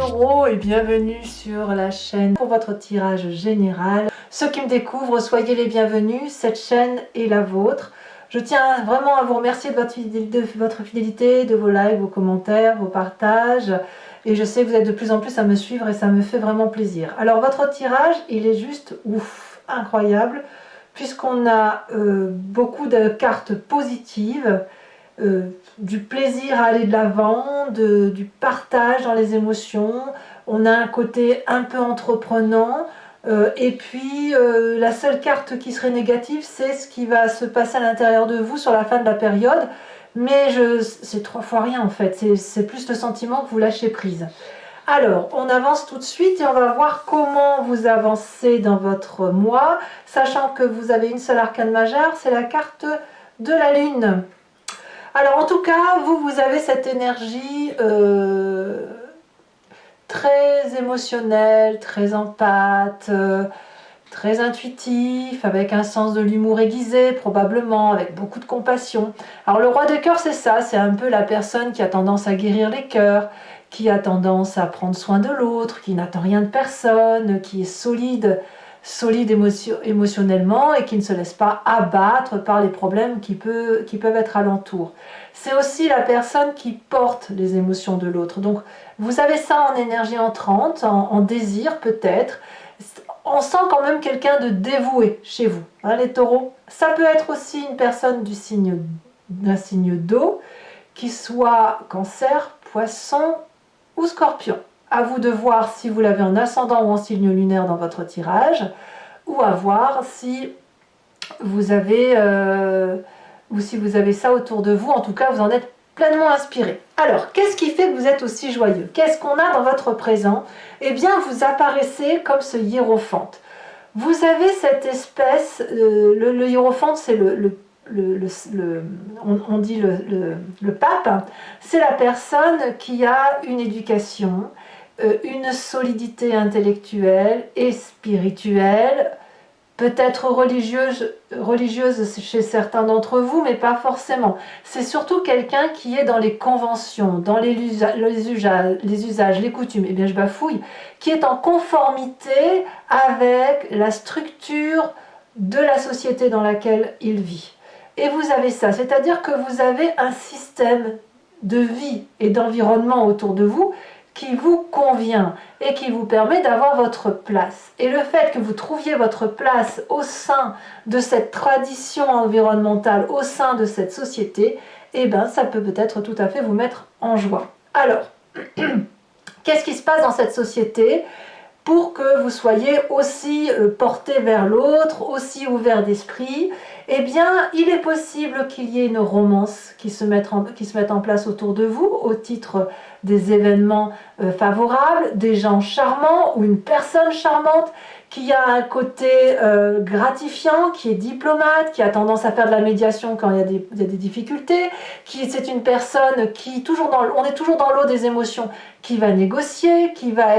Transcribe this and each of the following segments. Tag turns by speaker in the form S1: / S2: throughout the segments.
S1: Taureau et bienvenue sur la chaîne pour votre tirage général. Ceux qui me découvrent, soyez les bienvenus, cette chaîne est la vôtre. Je tiens vraiment à vous remercier de votre fidélité, de vos likes, vos commentaires, vos partages. Et je sais que vous êtes de plus en plus à me suivre et ça me fait vraiment plaisir. Alors votre tirage, il est juste ouf, incroyable, puisqu'on a beaucoup de cartes positives. Du plaisir à aller de l'avant, du partage dans les émotions. On a un côté un peu entreprenant. Et puis la seule carte qui serait négative, c'est ce qui va se passer à l'intérieur de vous sur la fin de la période. Mais c'est 3 fois rien en fait. C'est plus le sentiment que vous lâchez prise. Alors, on avance tout de suite et on va voir comment vous avancez dans votre mois, sachant que vous avez une seule arcane majeure, c'est la carte de la lune. Alors en tout cas, vous avez cette énergie très émotionnelle, très empathe, très intuitif, avec un sens de l'humour aiguisé probablement, avec beaucoup de compassion. Alors le roi de cœur, c'est ça, c'est un peu la personne qui a tendance à guérir les cœurs, qui a tendance à prendre soin de l'autre, qui n'attend rien de personne, qui est solide émotionnellement et qui ne se laisse pas abattre par les problèmes qui peuvent être alentour. C'est aussi la personne qui porte les émotions de l'autre. Donc vous avez ça en énergie entrante, en désir peut-être. On sent quand même quelqu'un de dévoué chez vous, hein, les taureaux. Ça peut être aussi une personne d'un signe d'eau, qui soit cancer, poisson ou scorpion. À vous de voir si vous l'avez en ascendant ou en signe lunaire dans votre tirage, ou à voir si vous avez ça autour de vous. En tout cas, vous en êtes pleinement inspiré. Alors, qu'est-ce qui fait que vous êtes aussi joyeux? Qu'est-ce qu'on a dans votre présent? Eh bien, vous apparaissez comme ce hiérophante. Vous avez cette espèce, le hiérophante, c'est on dit le pape, c'est la personne qui a une éducation, une solidité intellectuelle et spirituelle, peut-être religieuse chez certains d'entre vous, mais pas forcément. C'est surtout quelqu'un qui est dans les conventions, dans les usages, les coutumes, eh bien je bafouille, qui est en conformité avec la structure de la société dans laquelle il vit. Et vous avez ça, c'est-à-dire que vous avez un système de vie et d'environnement autour de vous qui vous convient et qui vous permet d'avoir votre place. Et le fait que vous trouviez votre place au sein de cette tradition environnementale, au sein de cette société, eh bien ça peut peut-être tout à fait vous mettre en joie. Alors, qu'est-ce qui se passe dans cette société pour que vous soyez aussi porté vers l'autre, aussi ouvert d'esprit? Eh bien, il est possible qu'il y ait une romance qui se mette en place autour de vous, au titre des événements favorables, des gens charmants ou une personne charmante qui a un côté gratifiant, qui est diplomate, qui a tendance à faire de la médiation quand il y a des difficultés, c'est une personne qui, on est toujours dans l'eau des émotions, qui va négocier, qui va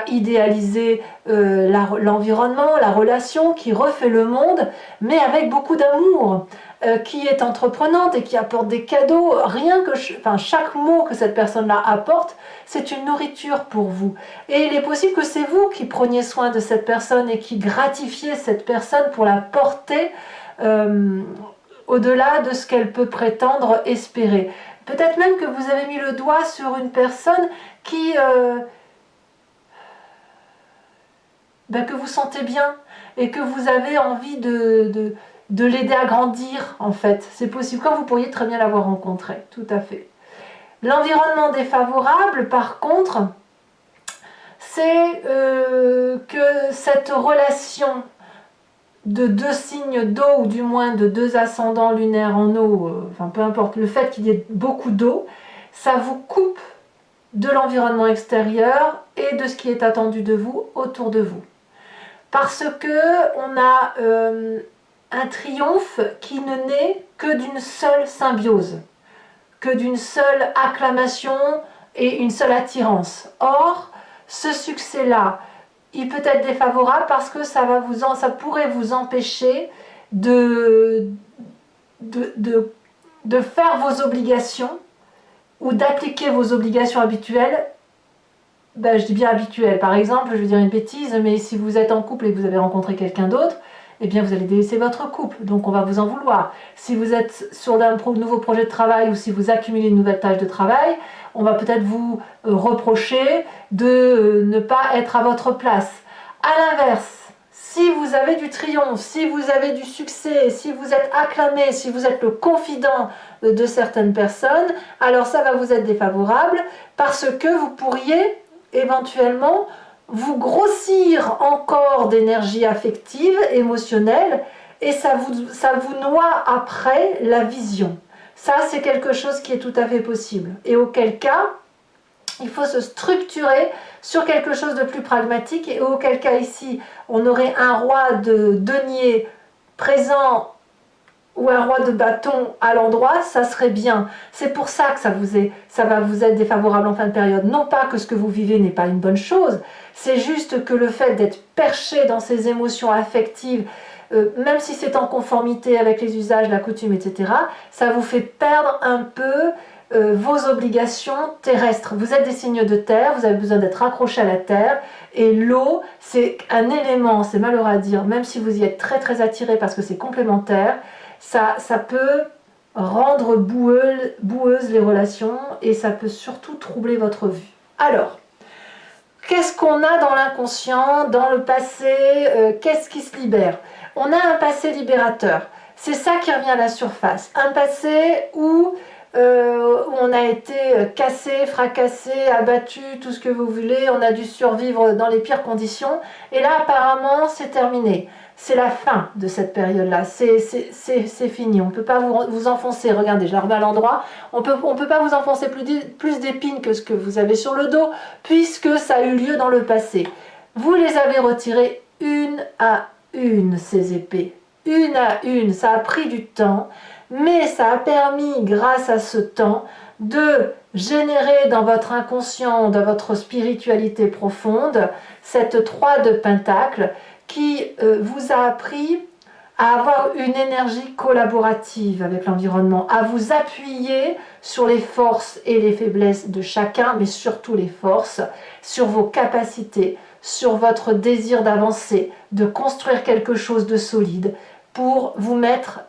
S1: idéaliser l'environnement, la relation, qui refait le monde, mais avec beaucoup d'amour, qui est entreprenante et qui apporte des cadeaux. Chaque mot que cette personne-là apporte, c'est une nourriture pour vous. Et il est possible que c'est vous qui preniez soin de cette personne et qui gratifiez cette personne pour la porter au-delà de ce qu'elle peut prétendre espérer. Peut-être même que vous avez mis le doigt sur une personne que vous sentez bien et que vous avez envie de l'aider à grandir, en fait. C'est possible, quand vous pourriez très bien l'avoir rencontré, tout à fait. L'environnement défavorable, par contre, c'est que cette relation de 2 signes d'eau, ou du moins de 2 ascendants lunaires en eau, peu importe, le fait qu'il y ait beaucoup d'eau, ça vous coupe de l'environnement extérieur et de ce qui est attendu de vous autour de vous. Parce que on a un triomphe qui ne naît que d'une seule symbiose, que d'une seule acclamation et une seule attirance. Or, ce succès-là, il peut être défavorable parce que ça pourrait vous empêcher de faire vos obligations ou d'appliquer vos obligations habituelles ben, je dis bien habituel. Par exemple, je vais dire une bêtise, mais si vous êtes en couple et que vous avez rencontré quelqu'un d'autre, eh bien vous allez délaisser votre couple, donc on va vous en vouloir. Si vous êtes sur un nouveau projet de travail ou si vous accumulez une nouvelle tâche de travail, on va peut-être vous reprocher de ne pas être à votre place. À l'inverse, si vous avez du triomphe, si vous avez du succès, si vous êtes acclamé, si vous êtes le confident de certaines personnes, alors ça va vous être défavorable parce que vous pourriez éventuellement vous grossir encore d'énergie affective, émotionnelle, et ça vous noie après la vision. Ça, c'est quelque chose qui est tout à fait possible. Et auquel cas, il faut se structurer sur quelque chose de plus pragmatique, et auquel cas ici, on aurait un roi de denier présent ou un roi de bâton à l'endroit, ça serait bien. C'est pour ça que ça va vous être défavorable en fin de période. Non pas que ce que vous vivez n'est pas une bonne chose, c'est juste que le fait d'être perché dans ces émotions affectives, même si c'est en conformité avec les usages, la coutume, etc., ça vous fait perdre un peu vos obligations terrestres. Vous êtes des signes de terre, vous avez besoin d'être accrochés à la terre, et l'eau, c'est un élément, c'est malheureux à dire, même si vous y êtes très très attiré parce que c'est complémentaire, ça peut rendre boueuses les relations et ça peut surtout troubler votre vue. Alors, qu'est-ce qu'on a dans l'inconscient, dans le passé, qu'est-ce qui se libère? On a un passé libérateur, c'est ça qui revient à la surface. Un passé où on a été cassé, fracassé, abattu, tout ce que vous voulez, on a dû survivre dans les pires conditions, et là apparemment c'est terminé. C'est la fin de cette période-là, c'est fini, on ne peut pas vous enfoncer, regardez, je la remets à l'endroit, on peut pas vous enfoncer plus d'épines que ce que vous avez sur le dos, puisque ça a eu lieu dans le passé. Vous les avez retirées une à une, ces épées, une à une, ça a pris du temps, mais ça a permis, grâce à ce temps, de générer dans votre inconscient, dans votre spiritualité profonde, cette 3 de Pentacle qui vous a appris à avoir une énergie collaborative avec l'environnement, à vous appuyer sur les forces et les faiblesses de chacun, mais surtout les forces, sur vos capacités, sur votre désir d'avancer, de construire quelque chose de solide pour vous mettre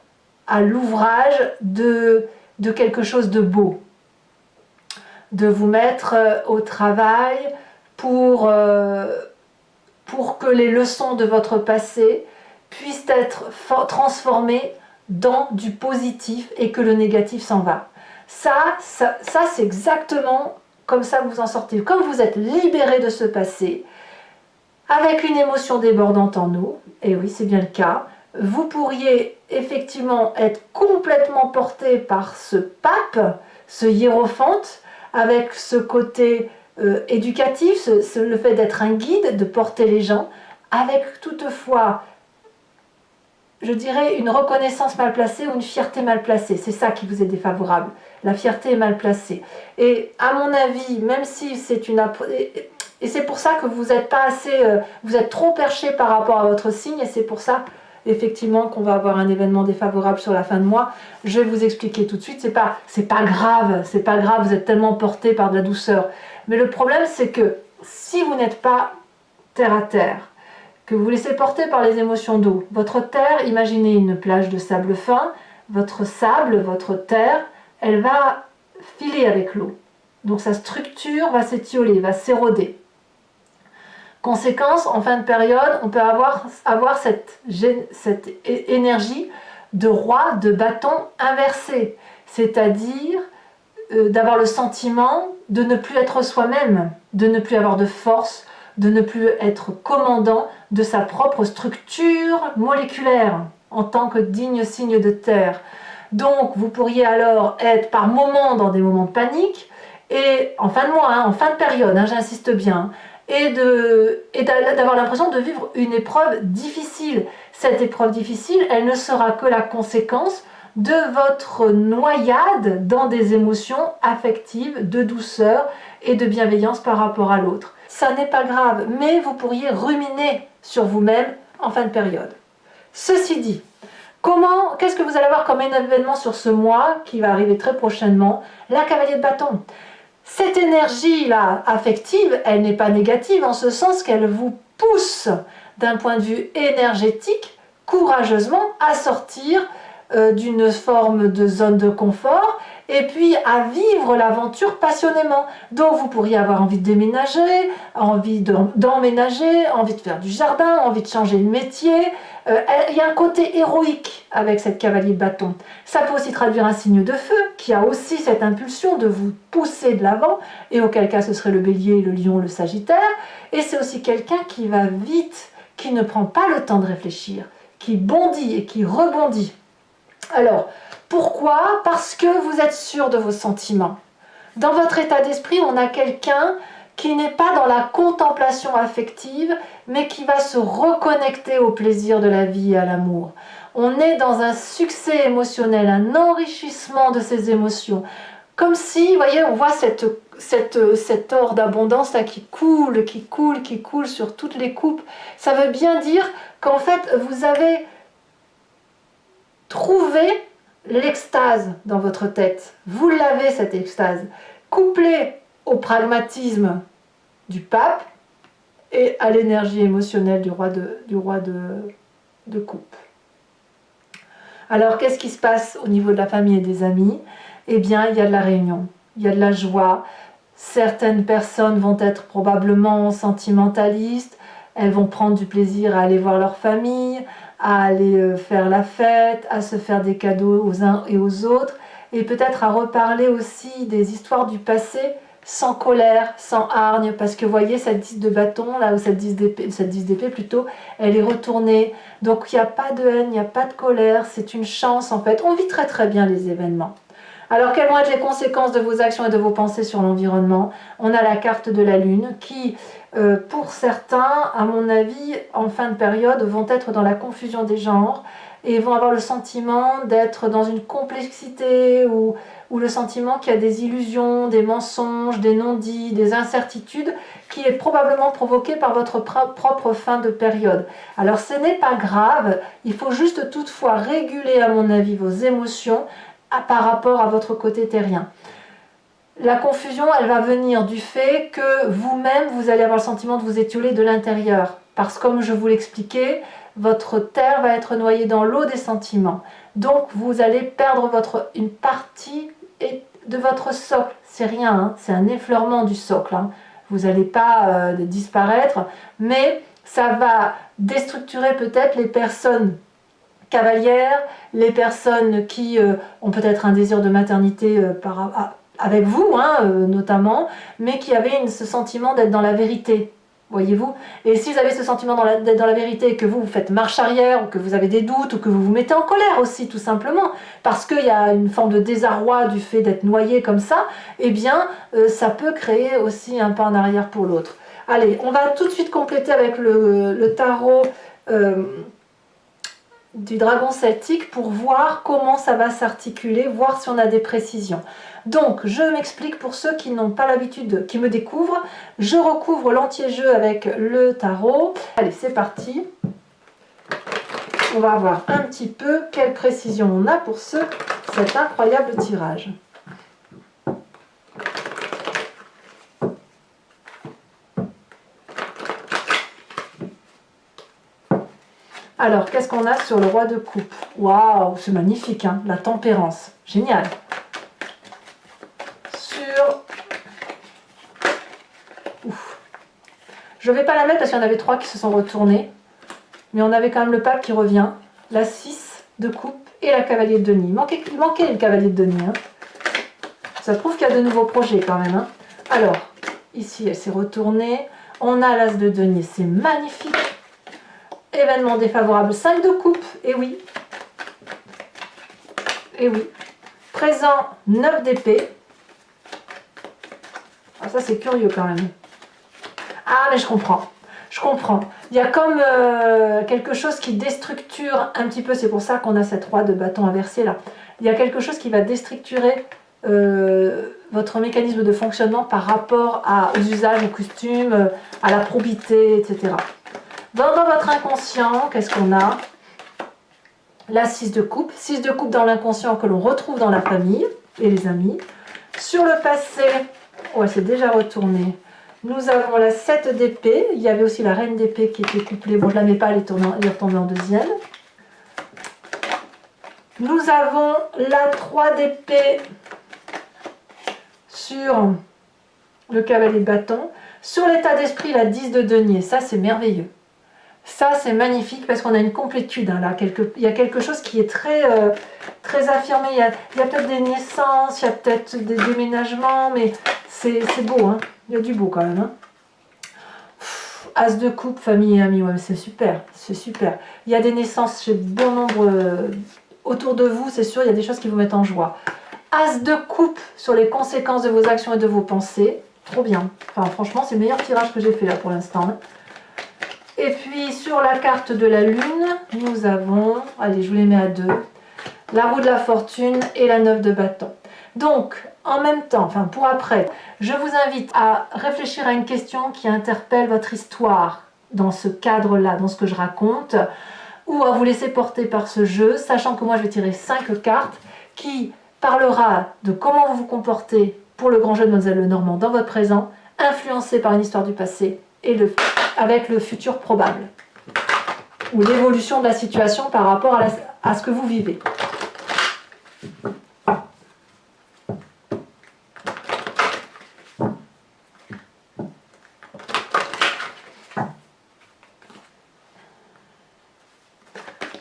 S1: à l'ouvrage de quelque chose de beau, de vous mettre au travail pour que les leçons de votre passé puissent être transformées dans du positif et que le négatif s'en va. Ça c'est exactement comme ça que vous en sortez. Comme vous êtes libéré de ce passé, avec une émotion débordante en eau, et oui c'est bien le cas, vous pourriez effectivement être complètement porté par ce pape, ce hiérophante, avec ce côté éducatif, le fait d'être un guide, de porter les gens, avec toutefois, je dirais, une reconnaissance mal placée ou une fierté mal placée. C'est ça qui vous est défavorable. La fierté est mal placée. Et à mon avis, même si c'est une... Et c'est pour ça que vous n'êtes pas assez... vous êtes trop perché par rapport à votre signe, et c'est pour ça effectivement qu'on va avoir un événement défavorable sur la fin de mois. Je vais vous expliquer tout de suite, c'est pas grave, vous êtes tellement porté par de la douceur. Mais le problème c'est que si vous n'êtes pas terre à terre, que vous vous laissez porter par les émotions d'eau, votre terre, imaginez une plage de sable fin, votre sable, votre terre, elle va filer avec l'eau. Donc sa structure va s'étioler, va s'éroder. Conséquence, en fin de période, on peut avoir cette énergie de roi de bâton inversé, c'est-à-dire d'avoir le sentiment de ne plus être soi-même, de ne plus avoir de force, de ne plus être commandant de sa propre structure moléculaire en tant que digne signe de terre. Donc vous pourriez alors être par moments dans des moments de panique, et en fin de mois, en fin de période, j'insiste bien, et d'avoir l'impression de vivre une épreuve difficile. Cette épreuve difficile, elle ne sera que la conséquence de votre noyade dans des émotions affectives, de douceur et de bienveillance par rapport à l'autre. Ça n'est pas grave, mais vous pourriez ruminer sur vous-même en fin de période. Ceci dit, qu'est-ce que vous allez avoir comme événement sur ce mois qui va arriver très prochainement? La cavalier de bâton. Cette énergie-là affective, elle n'est pas négative en ce sens qu'elle vous pousse d'un point de vue énergétique courageusement à sortir d'une forme de zone de confort et puis à vivre l'aventure passionnément. Donc vous pourriez avoir envie de déménager, envie d'emménager, envie de faire du jardin, envie de changer de métier. Il y a un côté héroïque avec cette cavalier de bâton. Ça peut aussi traduire un signe de feu qui a aussi cette impulsion de vous pousser de l'avant, et auquel cas ce serait le bélier, le lion, le sagittaire. Et c'est aussi quelqu'un qui va vite, qui ne prend pas le temps de réfléchir, qui bondit et qui rebondit. Alors, pourquoi? Parce que vous êtes sûr de vos sentiments. Dans votre état d'esprit, on a quelqu'un qui n'est pas dans la contemplation affective, mais qui va se reconnecter au plaisir de la vie et à l'amour. On est dans un succès émotionnel, un enrichissement de ses émotions. Comme si, vous voyez, on voit cet or d'abondance là qui coule, qui coule, qui coule sur toutes les coupes. Ça veut bien dire qu'en fait, vous avez trouvé l'extase dans votre tête. Vous l'avez, cette extase, couplée au pragmatisme du pape et à l'énergie émotionnelle du roi de coupe. Alors, qu'est-ce qui se passe au niveau de la famille et des amis? Eh bien, il y a de la réunion, il y a de la joie. Certaines personnes vont être probablement sentimentalistes, elles vont prendre du plaisir à aller voir leur famille, à aller faire la fête, à se faire des cadeaux aux uns et aux autres, et peut-être à reparler aussi des histoires du passé sans colère, sans hargne, parce que vous voyez cette 10 de bâton, là, ou cette 10 d'épée plutôt, elle est retournée. Donc il n'y a pas de haine, il n'y a pas de colère, c'est une chance en fait. On vit très très bien les événements. Alors, quelles vont être les conséquences de vos actions et de vos pensées sur l'environnement? On a la carte de la Lune qui, pour certains, à mon avis, en fin de période, vont être dans la confusion des genres et vont avoir le sentiment d'être dans une complexité ou le sentiment qu'il y a des illusions, des mensonges, des non-dits, des incertitudes qui est probablement provoquée par votre propre fin de période. Alors, ce n'est pas grave, il faut juste toutefois réguler, à mon avis, vos émotions par rapport à votre côté terrien. La confusion, elle va venir du fait que vous-même, vous allez avoir le sentiment de vous étioler de l'intérieur. Parce que, comme je vous l'expliquais, votre terre va être noyée dans l'eau des sentiments. Donc, vous allez perdre une partie de votre socle. C'est rien, hein, c'est un effleurement du socle. Hein. Vous n'allez pas disparaître, mais ça va déstructurer peut-être les personnes cavalières, les personnes qui ont peut-être un désir de maternité avec vous, hein, notamment, mais qui avaient ce sentiment d'être dans la vérité, voyez-vous. Et si vous avez ce sentiment d'être dans la vérité et que vous faites marche arrière, ou que vous avez des doutes, ou que vous vous mettez en colère aussi, tout simplement, parce qu'il y a une forme de désarroi du fait d'être noyé comme ça, eh bien, ça peut créer aussi un pas en arrière pour l'autre. Allez, on va tout de suite compléter avec le tarot du dragon celtique pour voir comment ça va s'articuler, voir si on a des précisions. Donc, je m'explique pour ceux qui n'ont pas l'habitude, qui me découvrent. Je recouvre l'entier-jeu avec le tarot. Allez, c'est parti. On va voir un petit peu quelle précision on a pour cet incroyable tirage. Alors, qu'est-ce qu'on a sur le roi de coupe? Waouh, c'est magnifique, hein, la tempérance. Génial. Ouf. Je ne vais pas la mettre parce qu'il y en avait 3 qui se sont retournés. Mais on avait quand même le pape qui revient. La 6 de coupe et la cavalier de denier. Il manquait le cavalier de denier. Hein. Ça prouve qu'il y a de nouveaux projets quand même. Hein. Alors, ici, elle s'est retournée. On a l'as de denier, c'est magnifique. Événement défavorable, 5 de coupe, et oui. Et oui. Présent, 9 d'épée. Ah, ça, c'est curieux quand même. Ah, mais je comprends. Je comprends. Il y a comme quelque chose qui déstructure un petit peu. C'est pour ça qu'on a cette roi de bâton inversé là. Il y a quelque chose qui va déstructurer votre mécanisme de fonctionnement par rapport aux usages, aux costumes, à la probité, etc. Dans votre inconscient, qu'est-ce qu'on a? La 6 de coupe. 6 de coupe dans l'inconscient que l'on retrouve dans la famille et les amis. Sur le passé, Ouais, c'est déjà retourné. Nous avons la 7 d'épée. Il y avait aussi la reine d'épée qui était couplée. Bon, je ne la mets pas, elle est retombée en deuxième. Nous avons la 3 d'épée sur le cavalier de bâton. Sur l'état d'esprit, la 10 de denier. Ça, c'est merveilleux. Ça, c'est magnifique parce qu'on a une complétude. Hein, là. Il y a quelque chose qui est très, très affirmé. Il y a peut-être des naissances, il y a peut-être des déménagements, mais c'est beau. Hein. Il y a du beau quand même. Hein. As de coupe, famille et amis. Ouais, c'est super. C'est super. Il y a des naissances chez bon nombre autour de vous. C'est sûr, il y a des choses qui vous mettent en joie. As de coupe sur les conséquences de vos actions et de vos pensées. Trop bien. Enfin, franchement, c'est le meilleur tirage que j'ai fait là pour l'instant. Hein. Et puis sur la carte de la lune, nous avons, allez je vous les mets à deux, la roue de la fortune et la 9 de bâton. Donc en même temps, enfin pour après, je vous invite à réfléchir à une question qui interpelle votre histoire dans ce cadre-là, dans ce que je raconte, ou à vous laisser porter par ce jeu, sachant que moi je vais tirer 5 cartes qui parlera de comment vous vous comportez pour le grand jeu de Mademoiselle Lenormand dans votre présent, influencé par une histoire du passé et avec le futur probable, ou l'évolution de la situation par rapport à ce que vous vivez.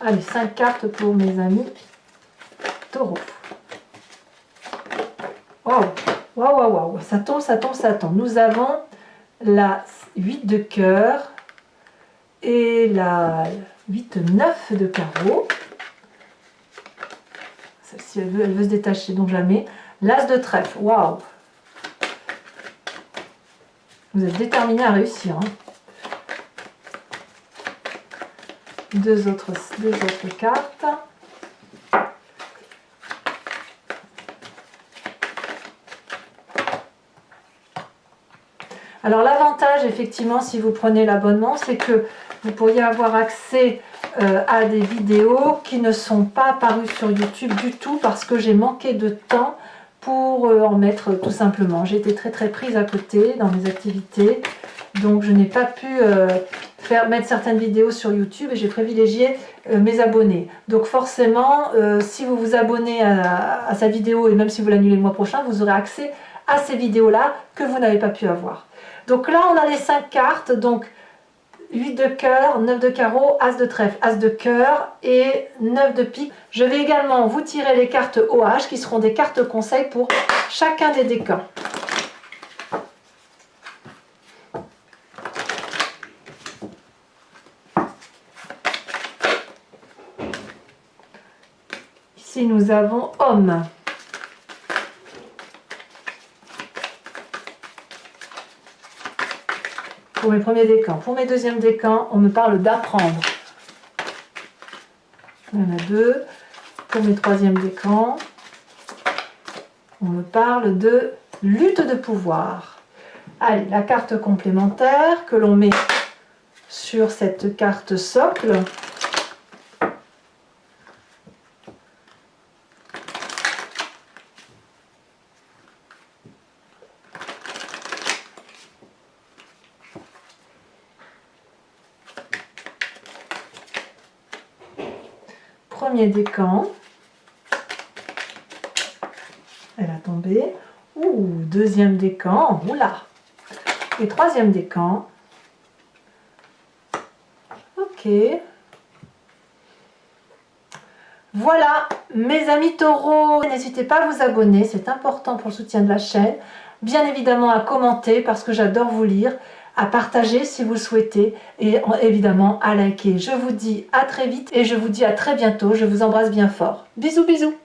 S1: Allez, 5 cartes pour mes amis taureaux. Waouh, waouh, waouh, waouh, ça tombe, ça tombe, ça tombe. Nous avons la 8 de cœur et la 8-9 de carreau. Celle-ci, elle veut se détacher, donc je la mets. L'as de trèfle, waouh! Vous êtes déterminé à réussir. Hein. Deux autres cartes. Alors l'avantage, effectivement, si vous prenez l'abonnement, c'est que vous pourriez avoir accès à des vidéos qui ne sont pas apparues sur YouTube du tout parce que j'ai manqué de temps pour en mettre tout simplement. J'ai été très prise à côté dans mes activités, donc je n'ai pas pu mettre certaines vidéos sur YouTube et j'ai privilégié mes abonnés. Donc forcément, si vous vous abonnez à sa vidéo et même si vous l'annulez le mois prochain, vous aurez accès à ces vidéos-là que vous n'avez pas pu avoir. Donc là, on a les 5 cartes, donc 8 de cœur, 9 de carreau, as de trèfle, as de cœur et 9 de pique. Je vais également vous tirer les cartes OH qui seront des cartes conseils pour chacun des décans. Ici, nous avons homme. Pour mes premiers décans. Pour mes deuxièmes décans, on me parle d'apprendre. Il y en a 2. Pour mes troisièmes décans, on me parle de lutte de pouvoir. Allez, la carte complémentaire que l'on met sur cette carte socle. Premier décan, elle a tombé, deuxième décan, oula, et troisième décan, ok, voilà mes amis taureaux, n'hésitez pas à vous abonner, c'est important pour le soutien de la chaîne, bien évidemment à commenter parce que j'adore vous lire, à partager si vous le souhaitez et évidemment à liker. Je vous dis à très vite et je vous dis à très bientôt. Je vous embrasse bien fort. Bisous bisous.